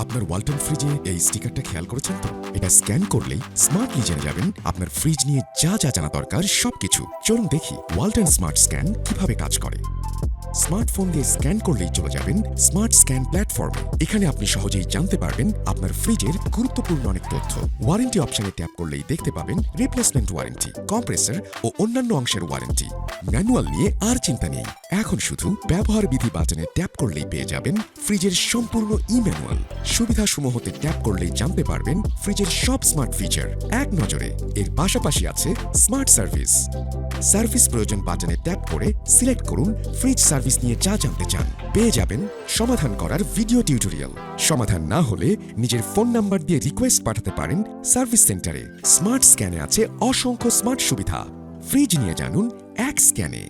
আপনার ওয়ালটন ফ্রিজে এই স্টিকারটা খেয়াল করেছেন তো? এটা স্ক্যান করলেই স্মার্টলি জেনে যাবেন আপনার ফ্রিজ নিয়ে যা যা জানা দরকার সবকিছু। চলুন দেখি ওয়ালটন স্মার্ট স্ক্যান কিভাবে কাজ করে। স্মার্টফোন দিয়ে স্ক্যান করলেই চলে যাবেন স্মার্ট স্ক্যান প্ল্যাটফর্মে। এখানে আপনি সহজেই জানতে পারবেন আপনার ফ্রিজের গুরুত্বপূর্ণ অনেক তথ্য। ওয়ারেন্টি অপশনে ট্যাপ করলেই দেখতে পাবেন রিপ্লেসমেন্ট ওয়ারেন্টি, কম্প্রেসর ও অন্যান্য অংশের ওয়ারেন্টি। ম্যানুয়াল নিয়ে আর চিন্তা নেই, এখন শুধু ব্যবহার বিধি বাটনে ট্যাপ করলেই পেয়ে যাবেন ফ্রিজের সম্পূর্ণ ম্যানুয়াল। সুবিধাসমূহতে ট্যাপ করলেই জানতে পারবেন ফ্রিজের সব স্মার্ট ফিচার এক নজরে। এর পাশাপাশি আছে স্মার্ট সার্ভিস। সার্ভিস প্রয়োজন বাটনে ট্যাপ করে সিলেক্ট করুন ফ্রিজ সার্ভিস নিয়ে যা জানতে চান। পেয়ে যাবেন সমাধান করার ভিডিও টিউটোরিয়াল। সমাধান না হলে নিজের ফোন নাম্বার দিয়ে রিকোয়েস্ট পাঠাতে পারেন সার্ভিস সেন্টারে। স্মার্ট স্ক্যানে আছে অসংখ্য স্মার্ট সুবিধা। ফ্রিজ নিয়ে জানুন এক স্ক্যানে।